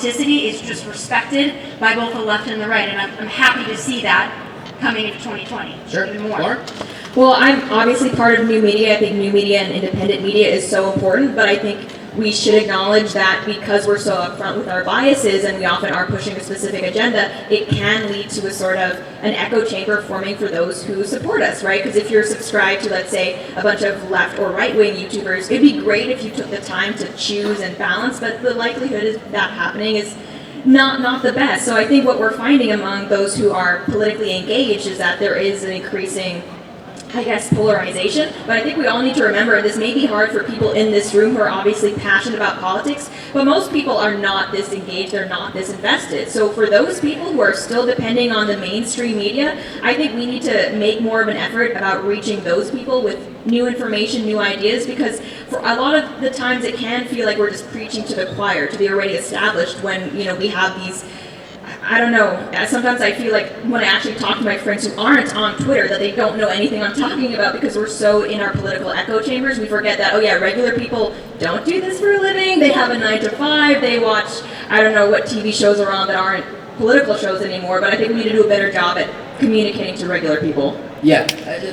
authenticity is just respected by both the left and the right, and I'm happy to see that coming into 2020. Sure. Even more. Lauren? Well, I'm obviously part of new media. I think new media and independent media is so important, but I think we should acknowledge that because we're so upfront with our biases and we often are pushing a specific agenda, it can lead to a sort of an echo chamber forming for those who support us, right? Because if you're subscribed to, let's say, a bunch of left or right-wing YouTubers, it'd be great if you took the time to choose and balance, but the likelihood of that happening is not the best. So I think what we're finding among those who are politically engaged is that there is an increasing, I guess, polarization, but I think we all need to remember this may be hard for people in this room who are obviously passionate about politics, but most people are not this engaged, they're not this invested. So for those people who are still depending on the mainstream media, I think we need to make more of an effort about reaching those people with new information, new ideas, because for a lot of the times it can feel like we're just preaching to the choir, to the already established, when, you know, we have these, I don't know, sometimes I feel like when I actually talk to my friends who aren't on Twitter that they don't know anything I'm talking about because we're so in our political echo chambers. We forget that, oh yeah, regular people don't do this for a living. They have a 9 to 5. They watch, I don't know what TV shows are on that aren't political shows anymore, but I think we need to do a better job at communicating to regular people. Yeah.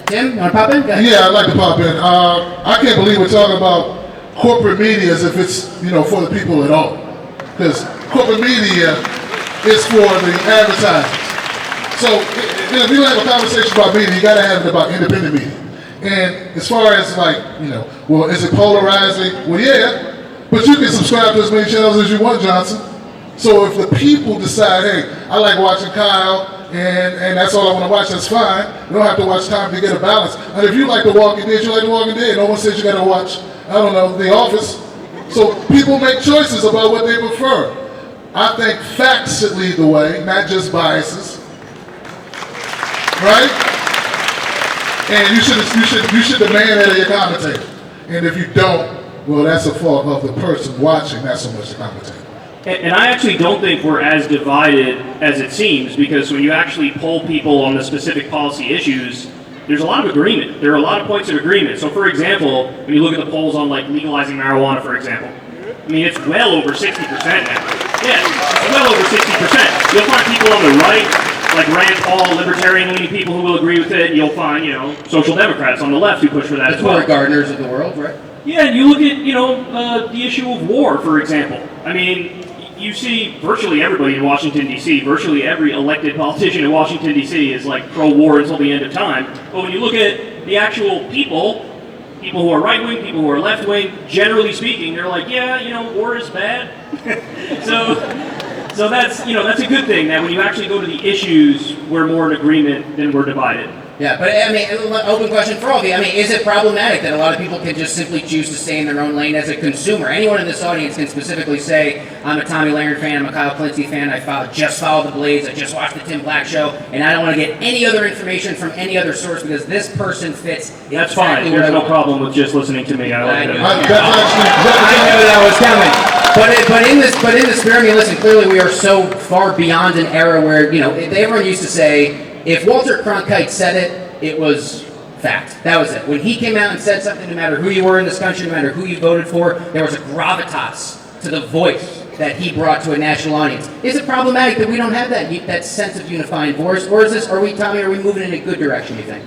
Tim, you want to pop in? Go ahead. Yeah, I'd like to pop in. I can't believe we're talking about corporate media as if it's, you know, for the people at all. Because corporate media is for the advertisers. So if you have a conversation about media, you got to have it about independent media. And as far as like, you know, well, is it polarizing? Well, yeah, but you can subscribe to as many channels as you want, Johnson. So if the people decide, hey, I like watching Kyle, and that's all I want to watch, that's fine. You don't have to watch time to get a balance. And if you like The Walking Dead, you like The Walking Dead. No one says you got to watch, I don't know, The Office. So people make choices about what they prefer. I think facts should lead the way, not just biases, right? And you should demand that of your commentator. And if you don't, well, that's a fault of the person watching, not so much the commentator. And I actually don't think we're as divided as it seems, because when you actually poll people on the specific policy issues, there's a lot of agreement. There are a lot of points of agreement. So for example, when you look at the polls on like legalizing marijuana, for example, I mean, it's well over 60% now. Yeah, it's well over 60%. You'll find people on the right, like Rand Paul, libertarian-leaning people who will agree with it. You'll find, you know, social democrats on the left who push for that as well. The Gardners of the world, right? Yeah, and you look at, you know, the issue of war, for example. I mean, you see virtually everybody in Washington, D.C., virtually every elected politician in Washington, D.C. is like pro-war until the end of time. But when you look at the actual people who are right-wing, people who are left-wing, generally speaking, they're like, yeah, you know, war is bad. So that's, you know, that's a good thing, that when you actually go to the issues, we're more in agreement than we're divided. Yeah, but I mean, open question for all of you. I mean, is it problematic that a lot of people can just simply choose to stay in their own lane as a consumer? Anyone in this audience can specifically say, I'm a Tomi Lahren fan, I'm a Kyle Kulinski fan, I just follow the Blades, I just watched the Tim Black Show, and I don't want to get any other information from any other source because this person fits That's exactly fine. There's no problem with just listening to me. I knew like it. that was coming. But in the spirit, I mean, listen, clearly we are so far beyond an era where, you know, everyone used to say, if Walter Cronkite said it, it was fact. That was it. When he came out and said something, no matter who you were in this country, no matter who you voted for, there was a gravitas to the voice that he brought to a national audience. Is it problematic that we don't have that sense of unifying voice, or are we moving in a good direction, you think?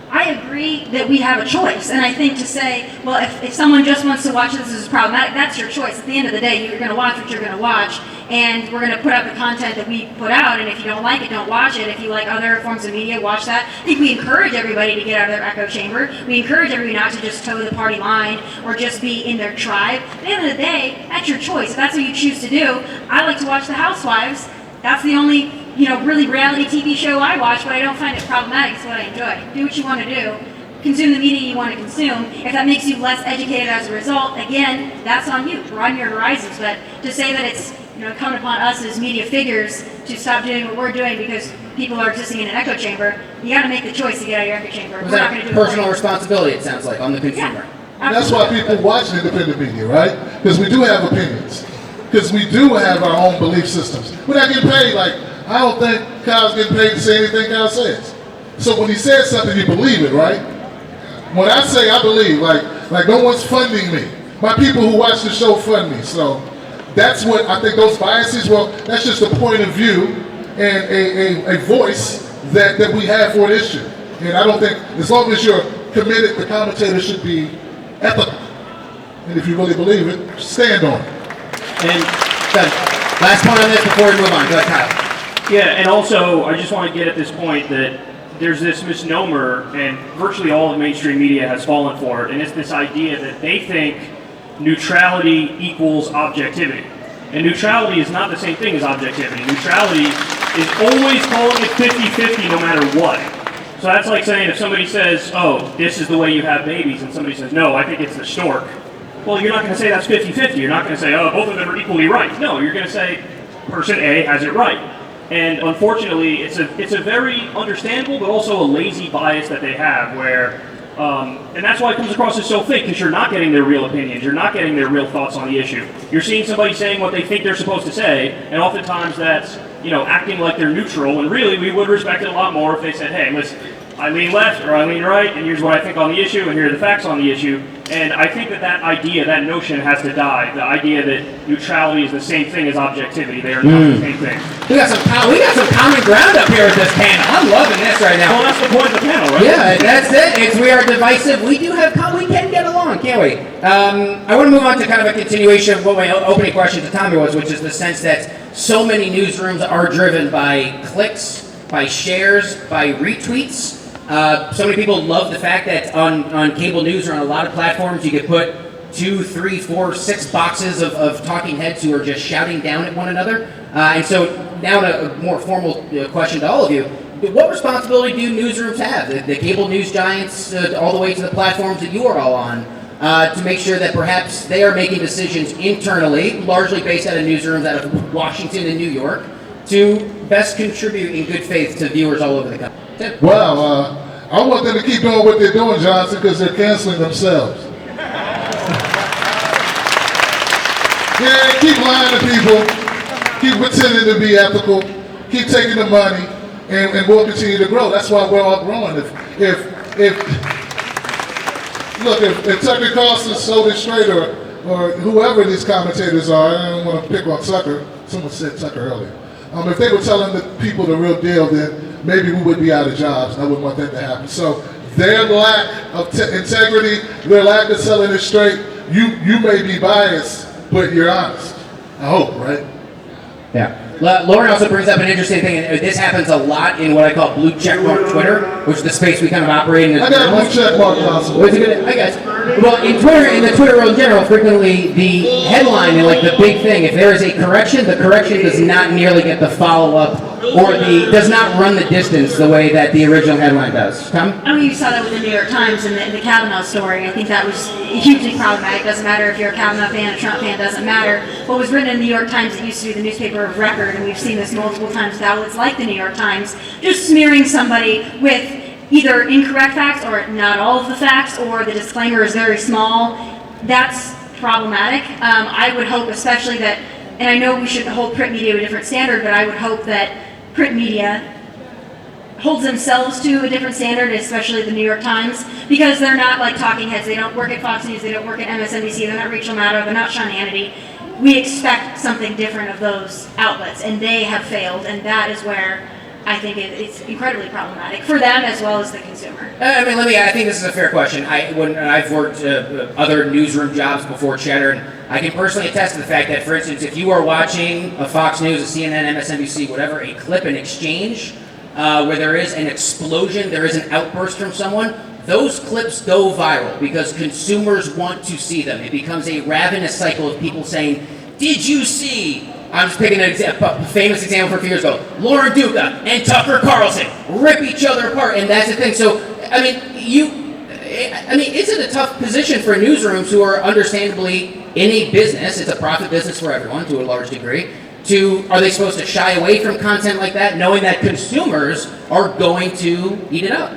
I agree that we have a choice, and I think to say, well, if someone just wants to watch this as problematic, that's your choice. At the end of the day, you're going to watch what you're going to watch, and we're going to put out the content that we put out, and if you don't like it, don't watch it. If you like other forms of media, watch that. I think we encourage everybody to get out of their echo chamber. We encourage everybody not to just toe the party line or just be in their tribe. At the end of the day, that's your choice. If that's what you choose to do, I like to watch The Housewives. That's the only, you know, really reality TV show I watch, but I don't find it problematic. It's what I enjoy. Do what you want to do. Consume the media you want to consume. If that makes you less educated as a result, again, that's on you. Broaden your horizons. But to say that it's, you know, incumbent upon us as media figures to stop doing what we're doing because people are existing in an echo chamber, you got to make the choice to get out of your echo chamber. Was that personal responsibility, it sounds like, on the consumer? Yeah, that's why people watch independent media, right? Because we do have opinions. Because we do have our own belief systems. We're not getting paid like, I don't think Kyle's getting paid to say anything Kyle says. So when he says something, you believe it, right? When I say I believe, like no one's funding me. My people who watch the show fund me, so that's what I think those biases, well, that's just a point of view and a voice that we have for an issue. And I don't think, as long as you're committed, the commentator should be ethical. And if you really believe it, stand on it. And last point on this before we move on. Go ahead, Kyle. Yeah, and also, I just want to get at this point that there's this misnomer, and virtually all of mainstream media has fallen for it, and it's this idea that they think neutrality equals objectivity. And neutrality is not the same thing as objectivity. Neutrality is always calling it 50-50 no matter what. So that's like saying if somebody says, oh, this is the way you have babies, and somebody says, no, I think it's the stork. Well, you're not going to say that's 50-50. You're not going to say, oh, both of them are equally right. No, you're going to say person A has it right. And unfortunately, it's a very understandable but also a lazy bias that they have where, and that's why it comes across as so fake, because you're not getting their real opinions. You're not getting their real thoughts on the issue. You're seeing somebody saying what they think they're supposed to say, and oftentimes that's, acting like they're neutral, and really we would respect it a lot more if they said, hey, listen, I lean left or I lean right, and here's what I think on the issue, and here are the facts on the issue. And I think that idea, that notion has to die. The idea that neutrality is the same thing as objectivity. They are not the same thing. We got some common ground up here at this panel. I'm loving this right now. Well, that's the point of the panel, right? Yeah, that's it. We are divisive. We can get along, can't we? I want to move on to kind of a continuation of what my opening question to Tommy was, which is the sense that so many newsrooms are driven by clicks, by shares, by retweets. So many people love the fact that on cable news or on a lot of platforms you could put 2, 3, 4, 6 boxes of talking heads who are just shouting down at one another. And so now a more formal question to all of you. What responsibility do newsrooms have, the cable news giants all the way to the platforms that you are all on, to make sure that perhaps they are making decisions internally, largely based out of newsrooms out of Washington and New York, to best contribute in good faith to viewers all over the country? Tim? Well, I want them to keep doing what they're doing, Johnson, because they're canceling themselves. Yeah, keep lying to people, keep pretending to be ethical, keep taking the money, and we'll continue to grow. That's why we're all growing. If Tucker Carlson sold it straight, or whoever these commentators are, I don't want to pick on Tucker. Someone said Tucker earlier. If they were telling the people the real deal, then maybe we would be out of jobs, and I wouldn't want that to happen. So their lack of integrity, their lack of selling it straight, you may be biased, but you're honest. I hope, right? Yeah. Lauren also brings up an interesting thing, and this happens a lot in what I call blue checkmark Twitter, which is the space we kind of operate in. I got a blue checkmark possible. I guess. Well, in the Twitter world in general, frequently the headline and like the big thing, if there is a correction, the correction does not nearly get the follow-up or does not run the distance the way that the original headline does. Tom? I mean, you saw that with the New York Times and the Kavanaugh story. I think that was hugely problematic. Doesn't matter if you're a Kavanaugh fan, a Trump fan, doesn't matter. What was written in the New York Times, it used to be the newspaper of record, and we've seen this multiple times with outlets like the New York Times, just smearing somebody with either incorrect facts or not all of the facts, or the disclaimer is very small. That's problematic. I would hope especially that, and I know we should hold print media to a different standard, but I would hope that print media holds themselves to a different standard, especially the New York Times, because they're not like talking heads. They don't work at Fox News, they don't work at MSNBC, they're not Rachel Maddow, they're not Sean Hannity. We expect something different of those outlets, and they have failed, and that is where I think it's incredibly problematic for them as well as the consumer. I think this is a fair question. I've worked other newsroom jobs before Cheddar, and I can personally attest to the fact that, for instance, if you are watching a Fox News, a CNN, MSNBC, whatever, a clip, an exchange, where there is an explosion, there is an outburst from someone, those clips go viral because consumers want to see them. It becomes a ravenous cycle of people saying, did you see? I'm just picking a famous example from a few years ago. Lauren Duca and Tucker Carlson rip each other apart, and that's the thing. So, it's in a tough position for newsrooms who are understandably in a business. It's a profit business for everyone to a large degree. Are they supposed to shy away from content like that, knowing that consumers are going to eat it up?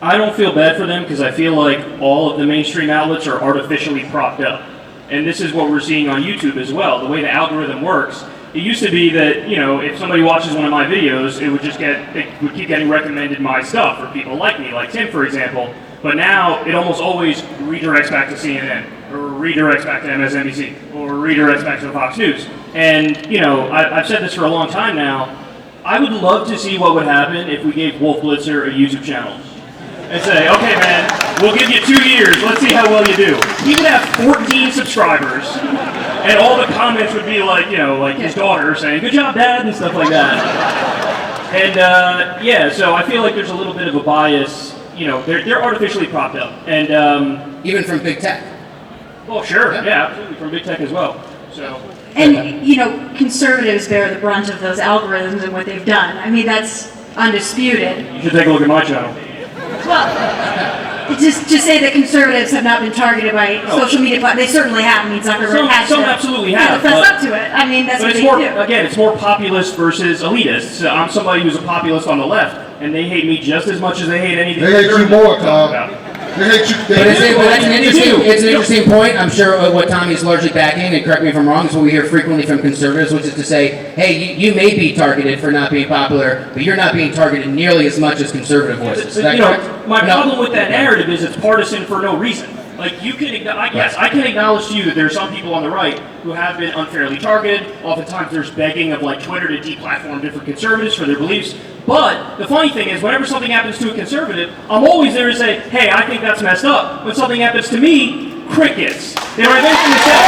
I don't feel bad for them because I feel like all of the mainstream outlets are artificially propped up. And this is what we're seeing on YouTube as well. The way the algorithm works, it used to be that, if somebody watches one of my videos, it would keep getting recommended my stuff for people like me, like Tim, for example. But now it almost always redirects back to CNN. or redirects back to MSNBC, or redirects back to Fox News. And, you know, I've said this for a long time now. I would love to see what would happen if we gave Wolf Blitzer a YouTube channel. And say, okay, man, we'll give you 2 years. Let's see how well you do. He would have 14 subscribers, and all the comments would be like, you know, like his daughter saying, "Good job, Dad," and stuff like that. And yeah, so I feel like there's a little bit of a bias. You know, they're artificially propped up, and Even from big tech. well, sure, yeah, absolutely, from big tech as well. So. And, you know, conservatives bear the brunt of those algorithms and what they've done. I mean, that's undisputed. You should take a look at my channel. Well, just say that conservatives have not been targeted by social media platforms. They certainly have. I mean, Zuckerberg has Some to absolutely have have. to fess up to it. I mean, that's But what it's they more, do. again, it's more populist versus elitist. So I'm somebody who's a populist on the left, and they hate me just as much as they hate anything. They hate you more, talk Tom. about. They hate you. But that's an interesting point. I'm sure what Tommy's largely backing, and correct me if I'm wrong, is what we hear frequently from conservatives, which is to say, hey, you may be targeted for not being popular, but you're not being targeted nearly as much as conservative voices. Is that You know, correct? my No. problem with that narrative is it's partisan for no reason. Like, you can, I can acknowledge to you that there are some people on the right who have been unfairly targeted. Oftentimes there's begging of like Twitter to deplatform different conservatives for their beliefs. But the funny thing is, whenever something happens to a conservative, I'm always there to say, hey, I think that's messed up. When something happens to me, crickets. They don't eventually say,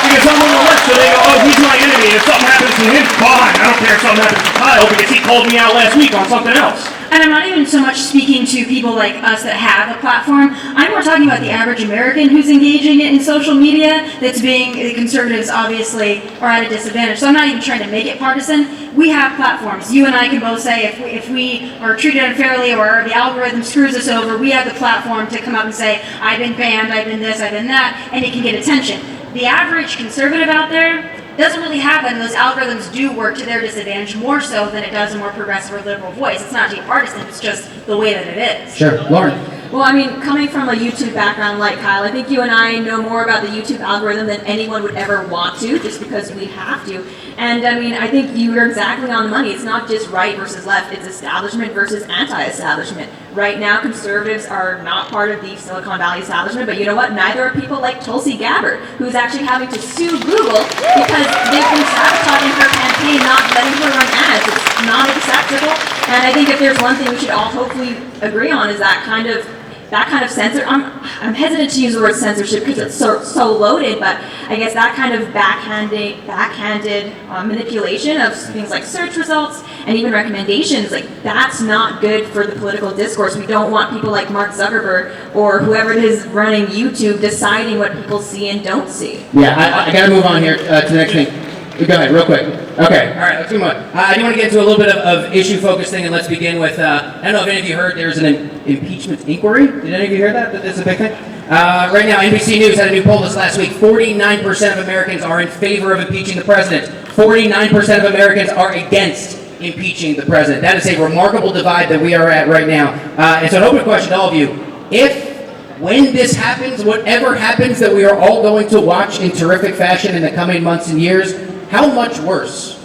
because I'm on the left, so they go, oh, he's my enemy. If something happens to him, fine. I don't care if something happens to Kyle because he called me out last week on something else. And I'm not even so much speaking to people like us that have a platform. I'm more talking about the average American who's engaging in social media. That's being the conservatives obviously are at a disadvantage. So I'm not even trying to make it partisan. We have platforms. You and I can both say if we are treated unfairly or the algorithm screws us over, we have the platform to come up and say, I've been banned, I've been this, I've been that, and it can get attention. The average conservative out there doesn't really have that, and those algorithms do work to their disadvantage more so than it does a more progressive or liberal voice. It's not partisan, it's just the way that it is. Sure. Lauren. Well, I mean, coming from a YouTube background like Kyle, I think you and I know more about the YouTube algorithm than anyone would ever want to, just because we have to. And I mean, I think you're exactly on the money. It's not just right versus left, it's establishment versus anti-establishment. Right now, conservatives are not part of the Silicon Valley establishment, but you know what? Neither are people like Tulsi Gabbard, who's actually having to sue Google because they've been sabotaging her campaign, not letting her run ads. It's not acceptable. And I think if there's one thing we should all hopefully agree on is that kind of censor. I'm hesitant to use the word censorship because it's so loaded, but I guess that kind of backhanded manipulation of things like search results and even recommendations, like that's not good for the political discourse. We don't want people like Mark Zuckerberg or whoever it is running YouTube deciding what people see and don't see. Yeah, I got to move on here to the next thing. Go ahead, real quick. Okay, all right, let's move on. I do want to get into a little bit of issue-focused thing, and let's begin with, I don't know if any of you heard there's an impeachment inquiry. Did any of you hear that this is a big thing? Right now, NBC News had a new poll this last week. 49% of Americans are in favor of impeaching the president. 49% of Americans are against impeaching the president. That is a remarkable divide that we are at right now. And so an open question to all of you. When this happens, whatever happens that we are all going to watch in terrific fashion in the coming months and years, how much worse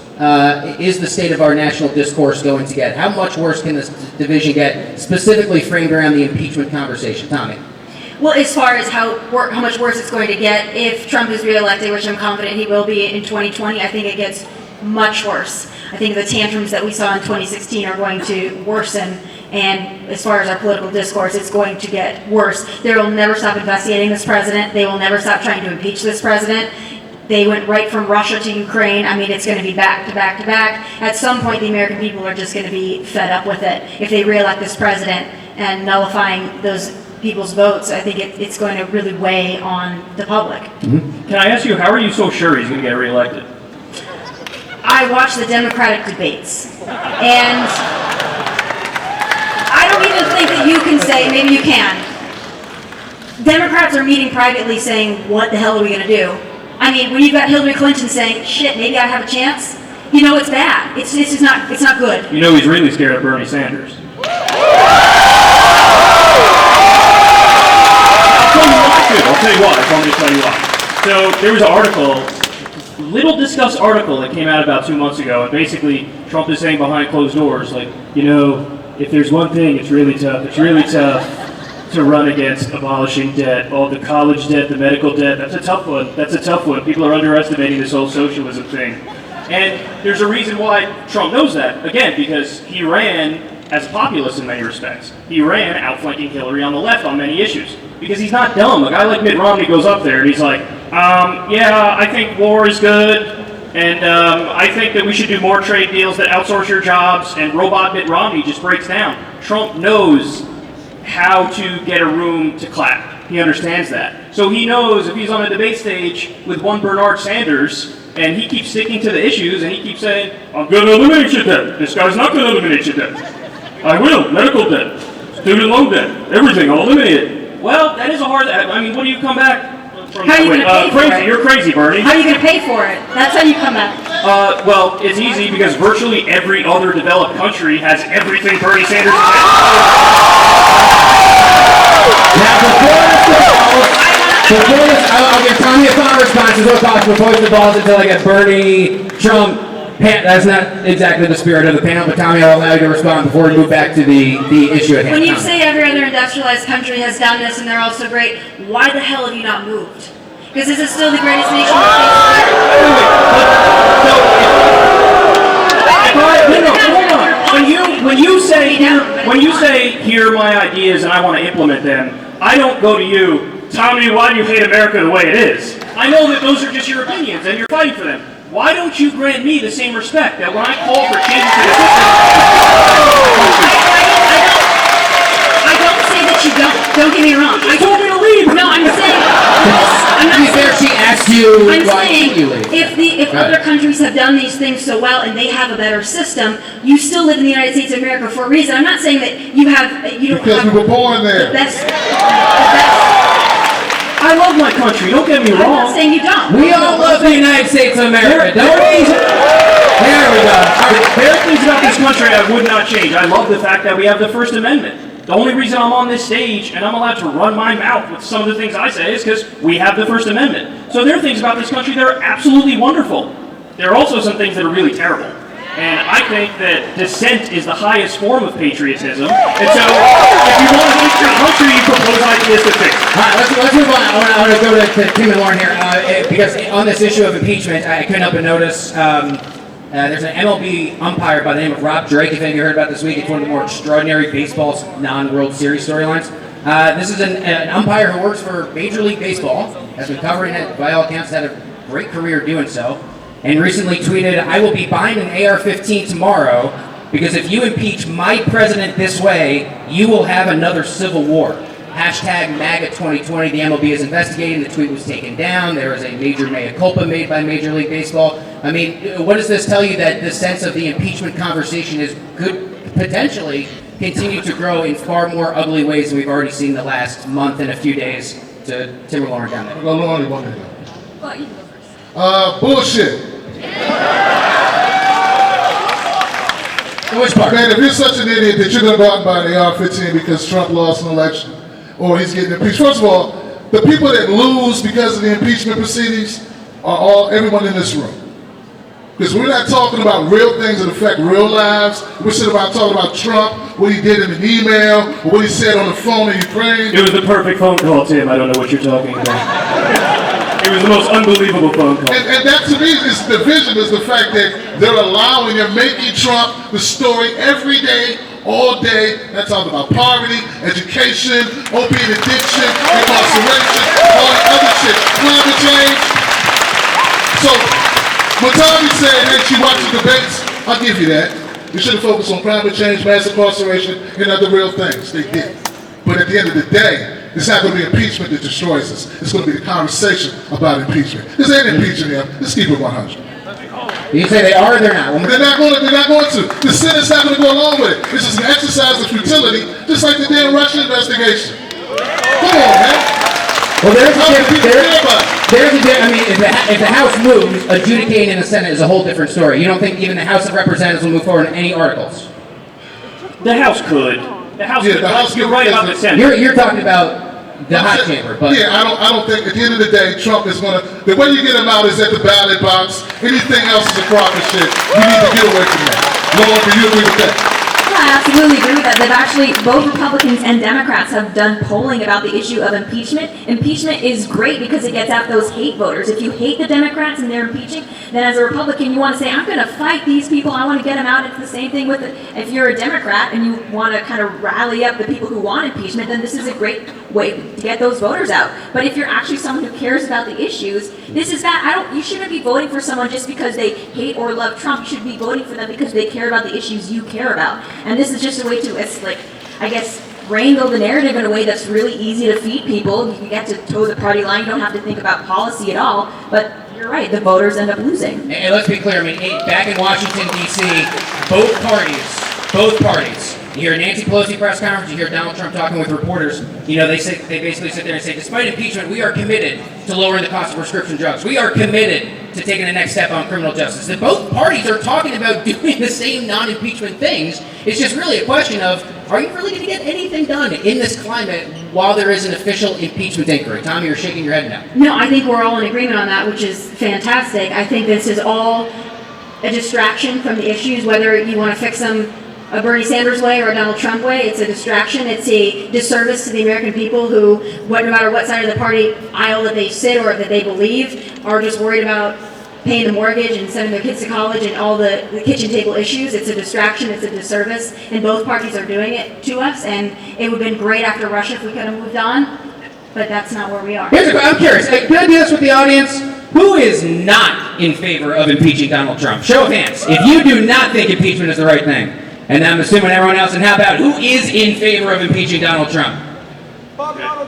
is the state of our national discourse going to get? How much worse can this division get, specifically framed around the impeachment conversation? Tommy? Well, as far as how much worse it's going to get if Trump is reelected, which I'm confident he will be in 2020, I think it gets much worse. I think the tantrums that we saw in 2016 are going to worsen. And as far as our political discourse, it's going to get worse. They will never stop investigating this president. They will never stop trying to impeach this president. They went right from Russia to Ukraine. I mean, it's going to be back to back to back. At some point, the American people are just going to be fed up with it. If they reelect this president and nullifying those people's votes, I think it's going to really weigh on the public. Mm-hmm. Can I ask you, how are you so sure he's going to get reelected? I watch the Democratic debates, and I don't even think that you can say, maybe you can, Democrats are meeting privately saying, what the hell are we going to do? I mean, when you've got Hillary Clinton saying, shit, maybe I have a chance, you know it's bad. It's just not good. You know he's really scared of Bernie Sanders. I'll tell you why. I'm going to tell you why. So there was an article, little discussed article that came out about 2 months ago, and basically Trump is saying behind closed doors, like, you know, if there's one thing, it's really tough. It's really tough to run against abolishing debt, all the college debt, the medical debt. That's a tough one. That's a tough one. People are underestimating this whole socialism thing. And there's a reason why Trump knows that. Again, because he ran as a populist in many respects. He ran outflanking Hillary on the left on many issues. Because he's not dumb. A guy like Mitt Romney goes up there and he's like, yeah, I think war is good, and I think that we should do more trade deals that outsource your jobs, and robot Mitt Romney just breaks down. Trump knows how to get a room to clap. He understands that. So he knows if he's on a debate stage with one Bernard Sanders, and he keeps sticking to the issues, and he keeps saying, I'm going to eliminate your debt. This guy's not going to eliminate your debt. I will. Medical debt, student loan debt, everything, I'll eliminate it. Well, that is a hard, I mean, what do you come back from? How are you going to pay for crazy. it? You're crazy, Bernie. How are you going to pay for it? That's how you come back. Well, it's easy because virtually every other developed country has everything Bernie Sanders has. Now, I'll give Tommy a final response as well as possible. Poise the balls until I get Bernie, Trump. That's not exactly the spirit of the panel, but Tommy, I'll allow you to respond before we move back to the issue at hand. When you Tommy. say every other industrialized country has done this and they're all so great, why the hell have you not moved? Because this is still the greatest nation on When you say here are my ideas and I want to implement them, I don't go to you, Tommy, why do you hate America the way it is? I know that those are just your opinions and you're fighting for them. Why don't you grant me the same respect that when I call for changes to the system? I don't say that you don't. Don't get me wrong. I told you to leave. No, I'm saying. To be fair, she asked you I'm why saying you leave. if other countries have done these things so well and they have a better system, you still live in the United States of America for a reason. I'm not saying that you don't Because have we were born there. the best. I love my country, don't get me I'm wrong. not saying you don't. We all love the United States of America, don't we? There we go. There are things about this country I would not change. I love the fact that we have the First Amendment. The only reason I'm on this stage and I'm allowed to run my mouth with some of the things I say is because we have the First Amendment. So there are things about this country that are absolutely wonderful. There are also some things that are really terrible. And I think that dissent is the highest form of patriotism. And so, if you want to fix your country, you propose ideas to fix it. All right, let's move on. I want to go to Tim and Lauren here because on this issue of impeachment, I couldn't help but notice there's an MLB umpire by the name of Rob Drake. If any of you heard about this week, it's one of the more extraordinary baseball non-World Series storylines. This is an umpire who works for Major League Baseball, has been covering it, by all accounts, had a great career doing so. And recently tweeted, I will be buying an AR-15 tomorrow because if you impeach my president this way, you will have another civil war. Hashtag MAGA 2020, the MLB is investigating, the tweet was taken down, there was a major mea culpa made by Major League Baseball. I mean, what does this tell you that the sense of the impeachment conversation could potentially continue to grow in far more ugly ways than we've already seen the last month and a few days? To Tim or Lauren down there. Well, Lauren, you want me to go? Well, you can go first. Bullshit. Which part? Man, if you're such an idiot that you're going to go out and buy an AR-15 because Trump lost an election or he's getting impeached. First of all, the people that lose because of the impeachment proceedings are everyone in this room. Because we're not talking about real things that affect real lives. We're sitting about talking about Trump, what he did in an email, or what he said on the phone in Ukraine. It was the perfect phone call, Tim. I don't know what you're talking about. It was the most unbelievable phone call. And that to me is the vision, is the fact that they're allowing, they're making Trump the story every day, all day. They're talking about poverty, education, opiate addiction, incarceration, all that other shit, climate change. So when Tommy said, hey, she watches debates, I'll give you that. You should have focused on climate change, mass incarceration, and other real things. They did. But at the end of the day, it's not going to be impeachment that destroys us. It's going to be the conversation about impeachment. This ain't impeaching him. Let's keep it 100. You say they are or they're not? They're not going to. The Senate's not going to go along with it. This is an exercise of futility, just like the damn Russian investigation. Come on, man. Well, there's a I mean, if the House moves, adjudicating in the Senate is a whole different story. You don't think even the House of Representatives will move forward on any articles? The House could. The House could. You're right about the Senate. You're talking about the hot chamber, but yeah, I don't think at the end of the day Trump is going to. The way you get him out is at the ballot box. Anything else is a crock of shit. You need to get away from that. Lauren, do you agree with that? Yeah, I absolutely agree with that. They've actually, both Republicans and Democrats have done polling about the issue of impeachment. Impeachment is great because it gets at those hate voters. If you hate the Democrats and they're impeaching, then as a Republican, you want to say, I'm going to fight these people. I want to get them out. It's the same thing with if you're a Democrat and you want to kind of rally up the people who want impeachment, then this is a great way to get those voters out. But if you're actually someone who cares about the issues, this is that. You shouldn't be voting for someone just because they hate or love Trump. You should be voting for them because they care about the issues you care about. And this is just a way to, I guess, wrangle the narrative in a way that's really easy to feed people. You can get to toe the party line. You don't have to think about policy at all. But you're right, the voters end up losing. And let's be clear, I mean, back in Washington, D.C., both parties, you hear a Nancy Pelosi press conference, you hear Donald Trump talking with reporters, they basically sit there and say, despite impeachment, we are committed to lowering the cost of prescription drugs. We are committed to taking the next step on criminal justice. That both parties are talking about doing the same non-impeachment things. It's just really a question of, are you really going to get anything done in this climate while there is an official impeachment inquiry? Tommy, you're shaking your head now. No, I think we're all in agreement on that, which is fantastic. I think this is all a distraction from the issues, whether you want to fix them a Bernie Sanders way or a Donald Trump way. It's a distraction. It's a disservice to the American people who, no matter what side of the party aisle that they sit or that they believe, are just worried about paying the mortgage and sending their kids to college and all the kitchen table issues. It's a distraction. It's a disservice. And both parties are doing it to us. And it would have been great after Russia if we could have moved on. But that's not where we are. I'm curious. Can I do this with the audience? Who is not in favor of impeaching Donald Trump? Show of hands. If you do not think impeachment is the right thing. And I'm assuming everyone else. And how about who is in favor of impeaching Donald Trump?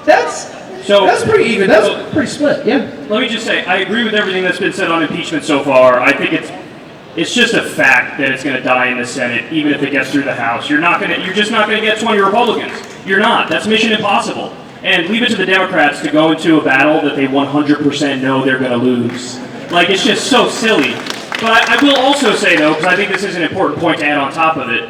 That's pretty even. That's pretty split. Yeah. Let me just say, I agree with everything that's been said on impeachment so far. I think it's just a fact that it's going to die in the Senate, even if it gets through the House. You're just not going to get 20 Republicans. You're not. That's mission impossible. And leave it to the Democrats to go into a battle that they 100% know they're going to lose. It's just so silly. But I will also say, though, because I think this is an important point to add on top of it,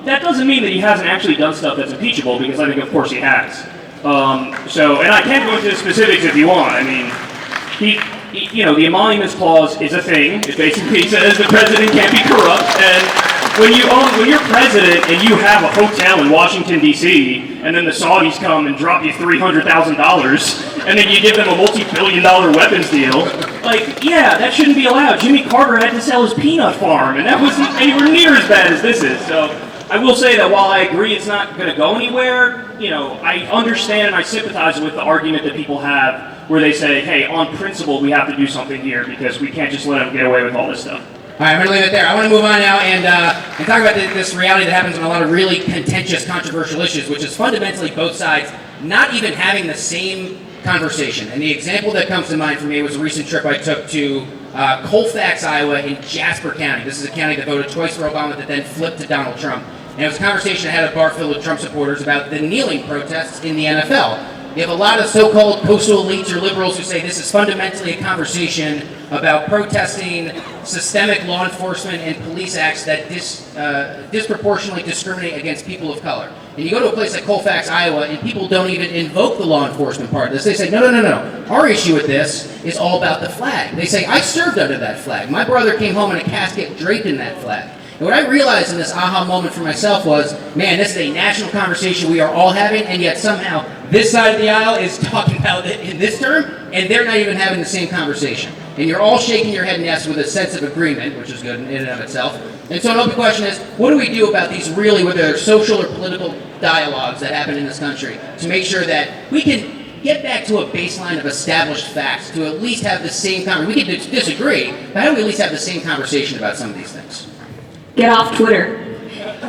that doesn't mean that he hasn't actually done stuff that's impeachable, because I think, of course, he has. And I can't go into the specifics if you want. I mean, the emoluments clause is a thing. It basically says the president can't be corrupt. And when you're president and you have a hotel in Washington, D.C., and then the Saudis come and drop you $300,000, and then you give them a multi-billion-dollar weapons deal, that shouldn't be allowed. Jimmy Carter had to sell his peanut farm, and that wasn't anywhere near as bad as this is. So I will say that while I agree it's not going to go anywhere, I understand and I sympathize with the argument that people have where they say, hey, on principle, we have to do something here because we can't just let them get away with all this stuff. All right, I'm going to leave it there. I want to move on now and talk about this reality that happens on a lot of really contentious, controversial issues, which is fundamentally both sides not even having the same conversation. And the example that comes to mind for me was a recent trip I took to Colfax, Iowa, in Jasper County. This is a county that voted twice for Obama that then flipped to Donald Trump. And it was a conversation I had at a bar filled with Trump supporters about the kneeling protests in the NFL. You have a lot of so-called coastal elites or liberals who say this is fundamentally a conversation about protesting systemic law enforcement and police acts that disproportionately discriminate against people of color. And you go to a place like Colfax, Iowa, and people don't even invoke the law enforcement part of this. They say, no. Our issue with this is all about the flag. They say, I served under that flag. My brother came home in a casket draped in that flag. And what I realized in this aha moment for myself was, man, this is a national conversation we are all having, and yet somehow this side of the aisle is talking about it in this term, and they're not even having the same conversation. And you're all shaking your head yes with a sense of agreement, which is good in and of itself. And so an open question is, what do we do about these really, whether they're social or political dialogues that happen in this country, to make sure that we can get back to a baseline of established facts, to at least have the same conversation. We can disagree, but how do we at least have the same conversation about some of these things? Get off Twitter.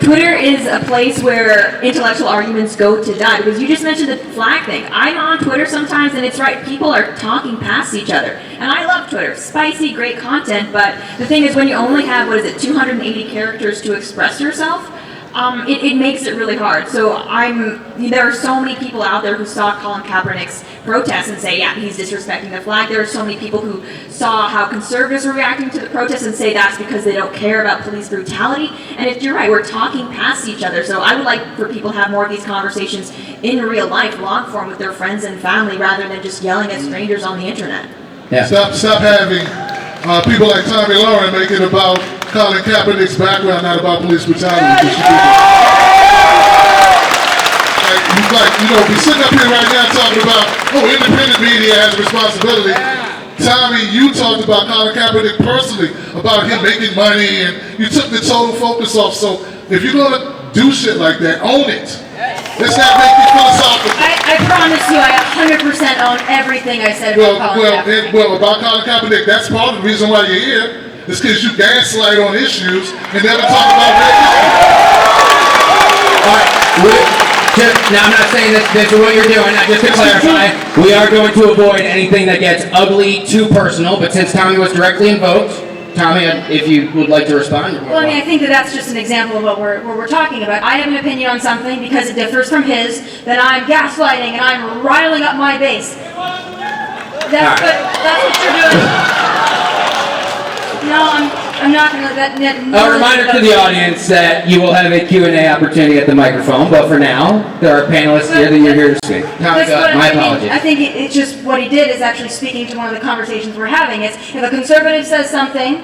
Twitter is a place where intellectual arguments go to die, because you just mentioned the flag thing. I'm on Twitter sometimes, and it's right, people are talking past each other. And I love Twitter. Spicy, great content, but the thing is when you only have, 280 characters to express yourself, it makes it really hard. So there are so many people out there who saw Colin Kaepernick's protest and say, yeah, he's disrespecting the flag. There are so many people who saw how conservatives were reacting to the protest and say that's because they don't care about police brutality. And you're right, we're talking past each other. So I would like for people to have more of these conversations in real life, long form, with their friends and family, rather than just yelling at strangers on the internet. Yeah. Stop having people like Tomi Lahren make it about Colin Kaepernick's background, not about police brutality. Be sitting up here right now talking about, independent media has a responsibility. Tommy, you talked about Colin Kaepernick personally, about him making money, and you took the total focus off. So if you're going to do shit like that, own it. Let's not make it philosophical. I promise you, I 100% own everything I said about Colin Kaepernick. About Colin Kaepernick, that's part of the reason why you're here. It's because you gaslight on issues and never talk about that issue. All right. Now, I'm not saying this is what you're doing. Just to clarify, we are going to avoid anything that gets ugly, too personal. But since Tommy was directly invoked, Tommy, if you would like to respond. Well, I think that's just an example of what we're talking about. I have an opinion on something because it differs from his, then I'm gaslighting and I'm riling up my base. That's what you're doing. No, I'm not going to let that. A reminder to the audience that you will have a Q&A opportunity at the microphone, but for now, there are panelists here that you're here to speak. Tommy, my apologies. I think it's just what he did is actually speaking to one of the conversations we're having. It's if a conservative says something,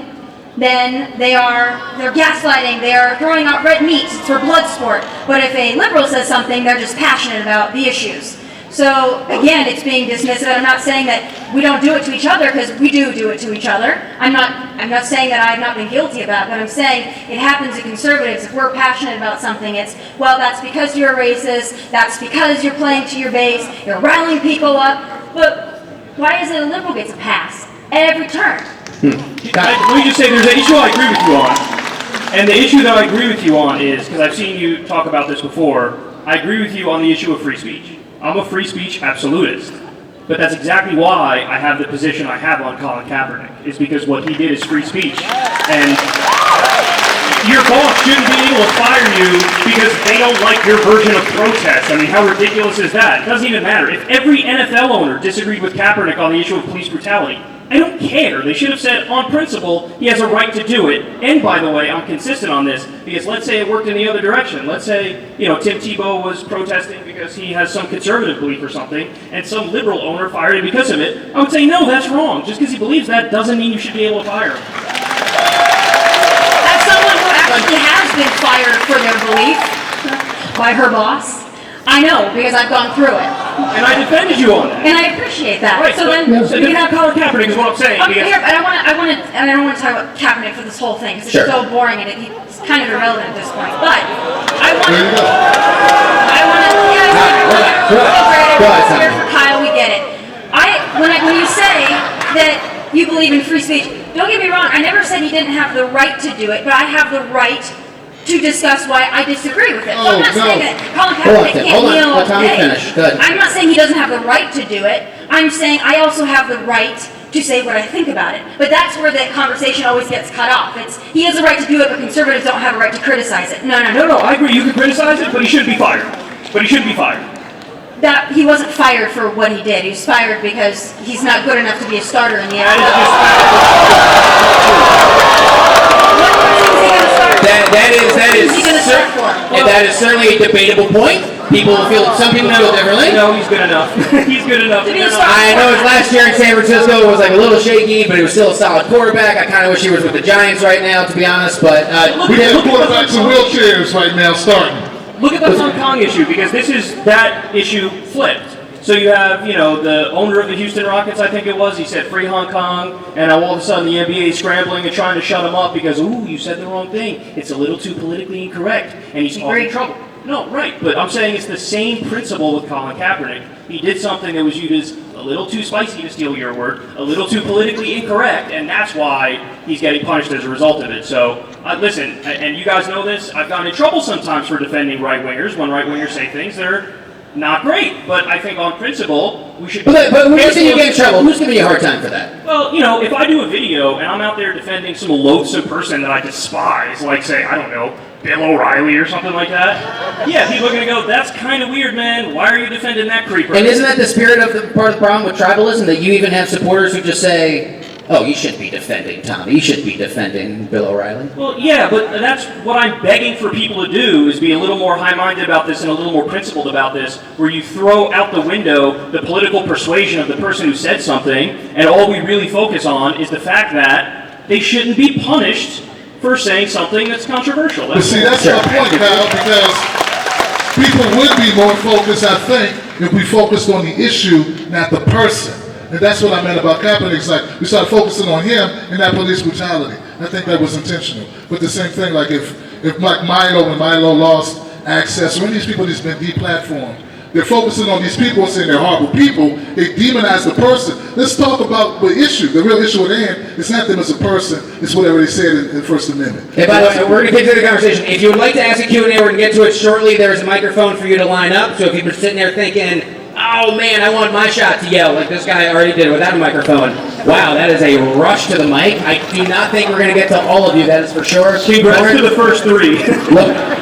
then they're gaslighting, they are throwing out red meat, it's for blood sport. But if a liberal says something, they're just passionate about the issues. So again, it's being dismissive. I'm not saying that we don't do it to each other, because we do it to each other. I'm not saying that I've not been guilty of that, but I'm saying it happens to conservatives. If we're passionate about something, it's, well, that's because you're a racist, that's because you're playing to your base, you're riling people up. But why is it a liberal gets a pass every turn? Let me just say, there's an issue I agree with you on. And the issue that I agree with you on is, because I've seen you talk about this before, I agree with you on the issue of free speech. I'm a free speech absolutist. But that's exactly why I have the position I have on Colin Kaepernick, is because what he did is free speech. And your boss shouldn't be able to fire you because they don't like your version of protest. I mean, how ridiculous is that? It doesn't even matter. If every NFL owner disagreed with Kaepernick on the issue of police brutality, I don't care. They should have said, on principle, he has a right to do it. And by the way, I'm consistent on this, because let's say it worked in the other direction. Let's say, Tim Tebow was protesting because he has some conservative belief or something, and some liberal owner fired him because of it. I would say, no, that's wrong. Just because he believes that doesn't mean you should be able to fire him. As someone who actually has been fired for their belief by her boss, I know, because I've gone through it. And I defended you on that. And I appreciate that. Right, so then you can have Colin Kaepernick is what I'm saying. Okay, here, but I don't want to talk about Kaepernick for this whole thing, because it's so boring and it's kind of irrelevant at this point. But I want to, here for Kyle, we get it. When you say that you believe in free speech, don't get me wrong, I never said he didn't have the right to do it, but I have the right to discuss why I disagree with it. So I'm not saying that Colin Kaepernick can't kneel okay. I'm not saying he doesn't have the right to do it. I'm saying I also have the right to say what I think about it. But that's where the conversation always gets cut off. It's he has a right to do it, but conservatives don't have a right to criticize it. No, I agree. You can criticize it, but he shouldn't be fired. That he wasn't fired for what he did. He was fired because he's not good enough to be a starter in the NFL. That is certainly a debatable point. Some people feel differently. No, he's good enough. He's good enough. I know his last year in San Francisco was like a little shaky, but he was still a solid quarterback. I kind of wish he was with the Giants right now, to be honest. But we have quarterbacks in wheelchairs right now starting. Look at the Hong Kong issue, because this is that issue flipped. So you have, the owner of the Houston Rockets, I think it was, he said free Hong Kong, and all of a sudden the NBA is scrambling and trying to shut him up because, you said the wrong thing. It's a little too politically incorrect, and he's in trouble. No, right, but I'm saying it's the same principle with Colin Kaepernick. He did something that was viewed as a little too spicy, to steal your word, a little too politically incorrect, and that's why he's getting punished as a result of it. So, listen, and you guys know this, I've gotten in trouble sometimes for defending right-wingers when right-wingers say things that are not great, but I think on principle, we should... But when you say you get in trouble, who's giving you a hard time for that? Well, if I do a video and I'm out there defending some loathsome person that I despise, like, say, I don't know, Bill O'Reilly or something like that, yeah, people are going to go, that's kind of weird, man. Why are you defending that creeper? And isn't that the spirit of the part of the problem with tribalism, that you even have supporters who just say, oh, you shouldn't be defending Tommy, you should be defending Bill O'Reilly? Well, yeah, but that's what I'm begging for people to do, is be a little more high-minded about this and a little more principled about this, where you throw out the window the political persuasion of the person who said something, and all we really focus on is the fact that they shouldn't be punished for saying something that's controversial. But see, that's my point, Kyle, because people would be more focused, I think, if we focused on the issue, not the person. And that's what I meant about Kaepernick. It's like we started focusing on him and that police brutality. I think that was intentional. But the same thing, like if like Milo, when Milo lost access, when these people just been deplatformed, they're focusing on these people saying they're horrible people. They demonize the person. Let's talk about the issue. The real issue at hand. It's not them as a person. It's whatever they said in the First Amendment. Hey, by the way, we're going to continue the conversation. If you would like to ask a Q&A, we're going to get to it shortly. There's a microphone for you to line up. So if you've been sitting there thinking, oh man, I want my shot to yell like this guy already did without a microphone. Wow, that is a rush to the mic. I do not think we're going to get to all of you, that is for sure. Congrats to the first three. Look.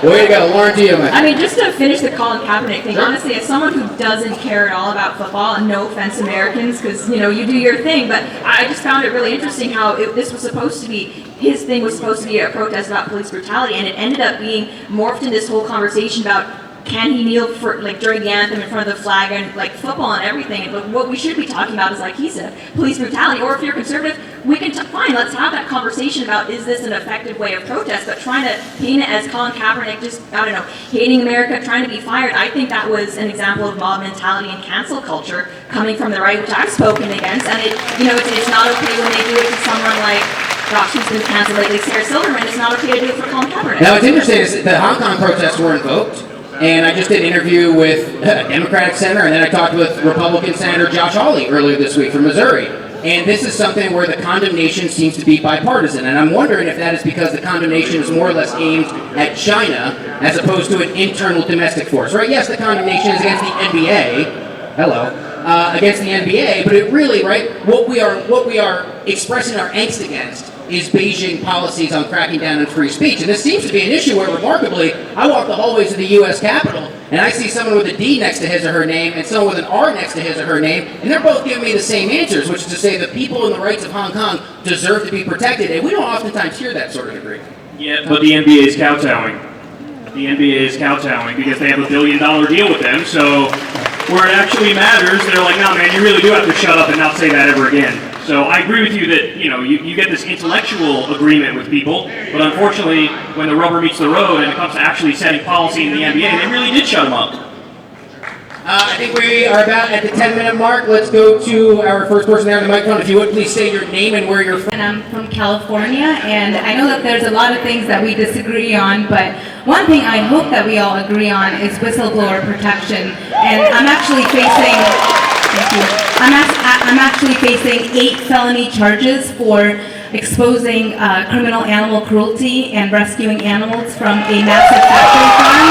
Way to go, Lauren, to you, man. I mean, just to finish the Colin Kaepernick thing, honestly, as someone who doesn't care at all about football, and no offense Americans, because, you know, you do your thing, but I just found it really interesting how this was supposed to be, his thing was supposed to be a protest about police brutality, and it ended up being morphed in this whole conversation about can he kneel for, like, during the anthem in front of the flag and, like, football and everything. But what we should be talking about is, like he said, police brutality. Or if you're conservative, we can, fine, let's have that conversation about is this an effective way of protest. But trying to paint it as Colin Kaepernick just, I don't know, hating America, trying to be fired, I think that was an example of mob mentality and cancel culture coming from the right, which I've spoken against. And, it's not okay when they do it to someone like, gosh, who's been canceled lately, Sarah Silverman. It's not okay to do it for Colin Kaepernick. Now, what's interesting is the Hong Kong protests were invoked. And I just did an interview with a Democratic senator, and then I talked with Republican Senator Josh Hawley earlier this week from Missouri. And this is something where the condemnation seems to be bipartisan. And I'm wondering if that is because the condemnation is more or less aimed at China as opposed to an internal domestic force, right? Yes, the condemnation is against the NBA. Against the NBA, but it really, right, what we are expressing our angst against is Beijing policies on cracking down on free speech. And this seems to be an issue where, remarkably, I walk the hallways of the U.S. Capitol, and I see someone with a D next to his or her name and someone with an R next to his or her name, and they're both giving me the same answers, which is to say the people and the rights of Hong Kong deserve to be protected, and we don't oftentimes hear that sort of agreement. Yeah, but the NBA is kowtowing. The NBA is kowtowing because they have $1 billion deal with them, so where it actually matters, they're like, no man, you really do have to shut up and not say that ever again. So I agree with you that, you get this intellectual agreement with people, but unfortunately, when the rubber meets the road and it comes to actually setting policy in the NBA, they really did shut them up. I think we are about at the 10-minute mark. Let's go to our first person there on the microphone. If you would, please say your name and where you're from. And I'm from California, and I know that there's a lot of things that we disagree on, but one thing I hope that we all agree on is whistleblower protection. And I'm actually facing, I'm actually facing 8 felony charges for exposing criminal animal cruelty and rescuing animals from a massive factory farm.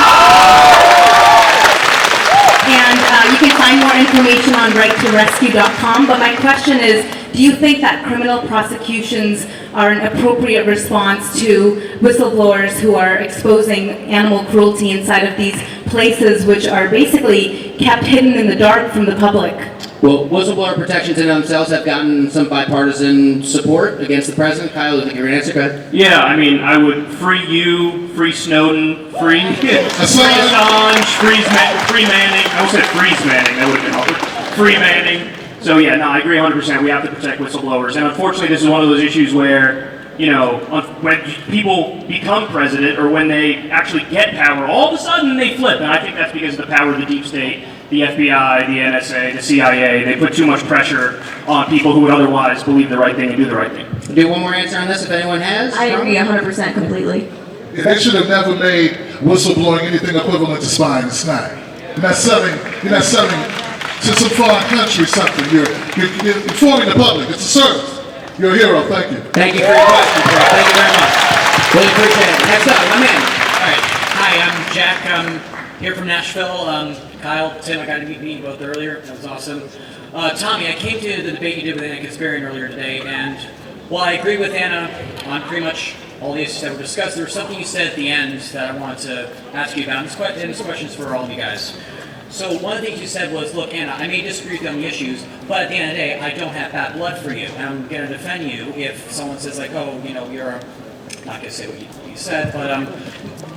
And you can find more information on righttorescue.com, but my question is, do you think that criminal prosecutions are an appropriate response to whistleblowers who are exposing animal cruelty inside of these places which are basically kept hidden in the dark from the public? Well, whistleblower protections in themselves have gotten some bipartisan support against the president. Kyle, do you think you're going to answer? Go ahead. Yeah, I mean, I would free you, free Snowden, free Assange, free Manning. I almost said freeze Manning. That would have been awkward. Free Manning. So yeah, no, I agree 100%. We have to protect whistleblowers. And unfortunately, this is one of those issues where, when people become president or when they actually get power, all of a sudden they flip. And I think that's because of the power of the deep state, the FBI, the NSA, the CIA. They put too much pressure on people who would otherwise believe the right thing and do the right thing. Do one more answer on this if anyone has. I agree 100% completely. Yeah, they should have never made whistleblowing anything equivalent to spying. It's not. You're not selling to some foreign country something. You're informing the public. It's a service. You're a hero. Thank you. Thank you for your question, bro. Thank you very much. Really appreciate it. Next up, I'm in. All right. Hi, I'm Jack. I'm here from Nashville. Kyle, Tim, I got to meet you both earlier. That was awesome. Tommy, I came to the debate you did with Anna Kasparian earlier today, and while I agree with Anna on pretty much all the issues that were discussed, there was something you said at the end that I wanted to ask you about. And this question is for all of you guys. So one of the things you said was, look, Anna, I may disagree with you on the issues, but at the end of the day, I don't have bad blood for you, and I'm going to defend you if someone says, like, oh, you're not going to say what you said, but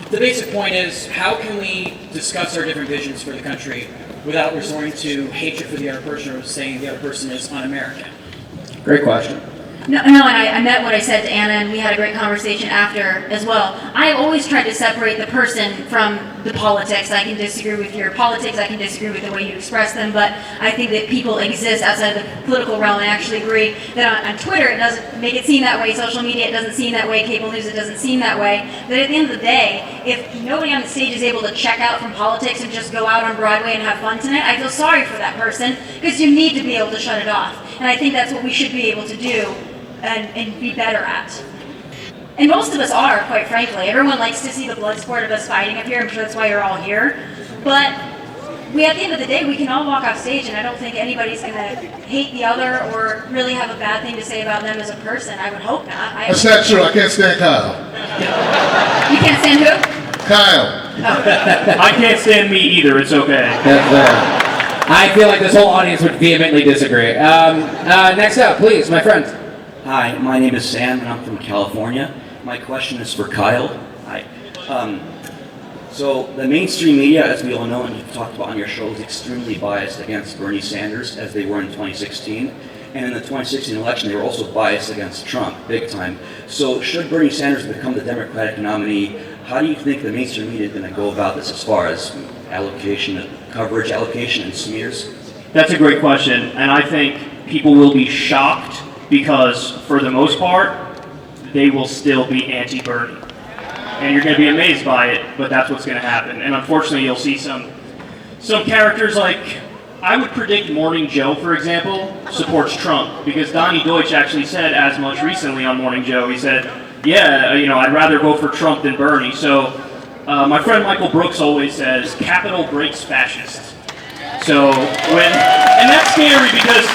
the basic point is, how can we discuss our different visions for the country without resorting to hatred for the other person or saying the other person is un-American? Great question. No, and I met what I said to Anna, and we had a great conversation after as well. I've always tried to separate the person from the politics. I can disagree with your politics, I can disagree with the way you express them, but I think that people exist outside of the political realm. I actually agree that on Twitter it doesn't make it seem that way, social media it doesn't seem that way, cable news it doesn't seem that way. But at the end of the day, if nobody on the stage is able to check out from politics and just go out on Broadway and have fun tonight, I feel sorry for that person, because you need to be able to shut it off. And I think that's what we should be able to do. And be better at. And most of us are, quite frankly. Everyone likes to see the blood sport of us fighting up here. I'm sure that's why you're all here. But at the end of the day, we can all walk off stage, and I don't think anybody's going to hate the other or really have a bad thing to say about them as a person. I would hope not. That's not true. I can't stand Kyle. You can't stand who? Kyle. I can't stand me either. It's okay. I feel like this whole audience would vehemently disagree. Next up, please, my friend. Hi, my name is Sam, and I'm from California. My question is for Kyle. Hi. So the mainstream media, as we all know, and you've talked about on your show, is extremely biased against Bernie Sanders, as they were in 2016. And in the 2016 election, they were also biased against Trump, big time. So should Bernie Sanders become the Democratic nominee, how do you think the mainstream media is going to go about this as far as allocation, coverage, allocation, and smears? That's a great question, and I think people will be shocked because, for the most part, they will still be anti-Bernie. And you're going to be amazed by it, but that's what's going to happen. And unfortunately, you'll see some characters like, I would predict Morning Joe, for example, supports Trump, because Donnie Deutsch actually said as much recently on Morning Joe. He said, yeah, I'd rather vote for Trump than Bernie. So my friend Michael Brooks always says, capital breaks fascists. So and that's scary because,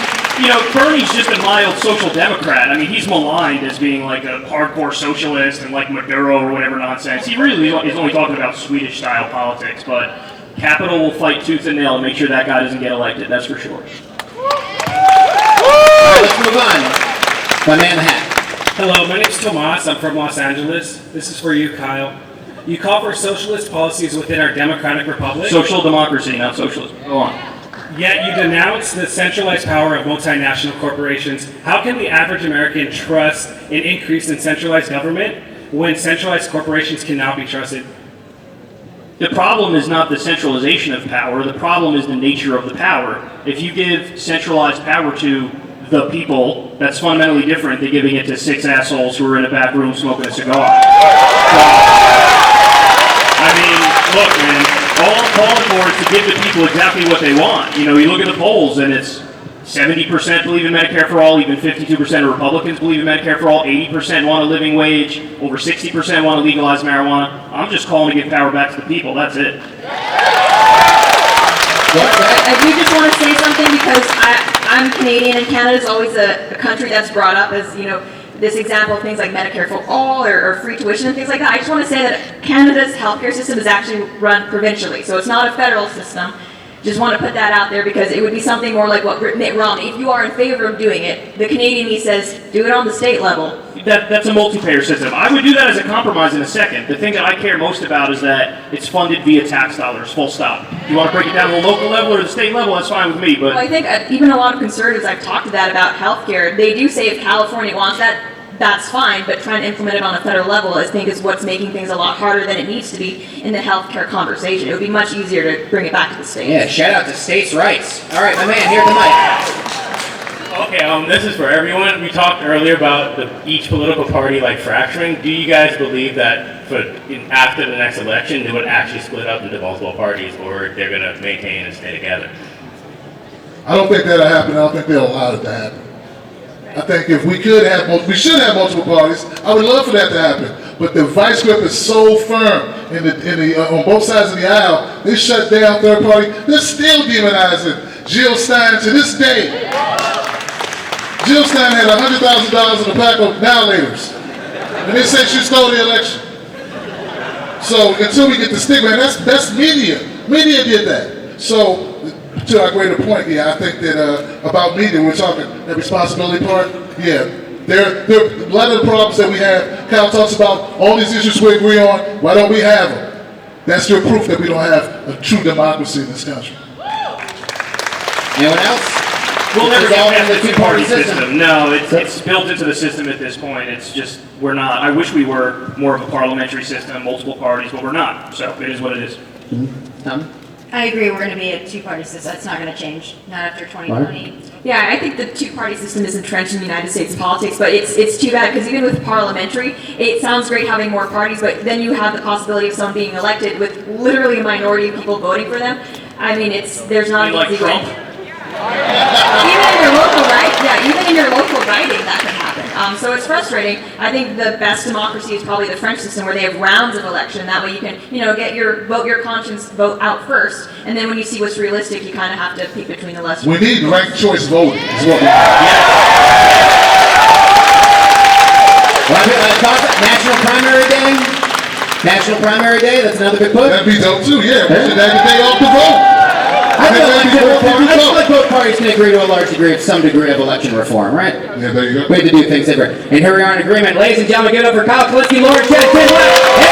Bernie's just a mild social democrat. I mean, he's maligned as being like a hardcore socialist and like Maduro or whatever nonsense. He really is only talking about Swedish-style politics, but Capital will fight tooth and nail and make sure that guy doesn't get elected, that's for sure. All right, let's move on. My man in the hat. Hello, my name's Tomas. I'm from Los Angeles. This is for you, Kyle. You call for socialist policies within our democratic republic. Social democracy, not socialism. Go on. Yet you denounce the centralized power of multinational corporations. How can the average American trust an increase in centralized government when centralized corporations cannot be trusted? The problem is not the centralization of power. The problem is the nature of the power. If you give centralized power to the people, that's fundamentally different than giving it to 6 assholes who are in a back room smoking a cigar. Look, man, all I'm calling for is to give the people exactly what they want. You look at the polls, and it's 70% believe in Medicare for all, even 52% of Republicans believe in Medicare for all, 80% want a living wage, over 60% want to legalize marijuana. I'm just calling to give power back to the people, that's it. I do just want to say something because I'm Canadian, and Canada's always a country that's brought up as, this example of things like Medicare for all or free tuition and things like that. I just want to say that Canada's healthcare system is actually run provincially, so it's not a federal system. Just want to put that out there because it would be something more like what Mitt Romney, if you are in favor of doing it, the Canadian, he says, do it on the state level. That's a multi-payer system. I would do that as a compromise in a second. The thing that I care most about is that it's funded via tax dollars, full stop. You want to break it down to the local level or the state level, that's fine with me. But well, I think even a lot of conservatives I've talked to that about healthcare, they do say if California wants that, that's fine, but trying to implement it on a federal level, I think, is what's making things a lot harder than it needs to be in the healthcare conversation. It would be much easier to bring it back to the states. Yeah, shout out to states' rights. All right, my man, here at the mic. Okay, this is for everyone. We talked earlier about each political party fracturing. Do you guys believe that after the next election, they would actually split up into multiple parties, or they're going to maintain and stay together? I don't think that'll happen. I don't think they'll allow it to happen. I think if we should have multiple parties. I would love for that to happen. But the vice grip is so firm on both sides of the aisle. They shut down third party. They're still demonizing Jill Stein to this day. Jill Stein had $100,000 in a pack of now-laters, and they said she stole the election. So until we get the stigma, and that's media. Media did that. So. To our greater point, I think that about media, we're talking the responsibility part. Yeah, there a lot of the problems that we have. Kyle talks about all these issues we agree on. Why don't we have them? That's your proof that we don't have a true democracy in this country. Anyone else? We'll never It's all get in past the the two-party two-party system. system. No, it's built into the system at this point. It's just, we're not. I wish we were more of a parliamentary system, multiple parties, but we're not. So it is what it is. Tom? I agree, we're gonna be a two-party system, that's not gonna change, not after 2020. Yeah, I think the two-party system is entrenched in the United States politics, but it's too bad, because even with parliamentary, it sounds great having more parties, but then you have the possibility of someone being elected with literally a minority of people voting for them. I mean, there's not You an like easy Trump? way. Even in your local even in your local writing, that could happen. So it's frustrating. I think the best democracy is probably the French system, where they have rounds of election. That way you can, get vote your conscience vote out first, and then when you see what's realistic, you kind of have to pick between the lesser. We need ranked choice voting, is what we need. National Primary Day? National Primary Day, that's another big push. That'd be dope too, yeah. We should have the day off to vote. I feel like both parties can agree to a large degree of some degree of election reform, right? Yeah, there you go. Way to do things different. And here we are in agreement. Ladies and gentlemen, give it up for Kyle Kulinski, Lauren, J.D.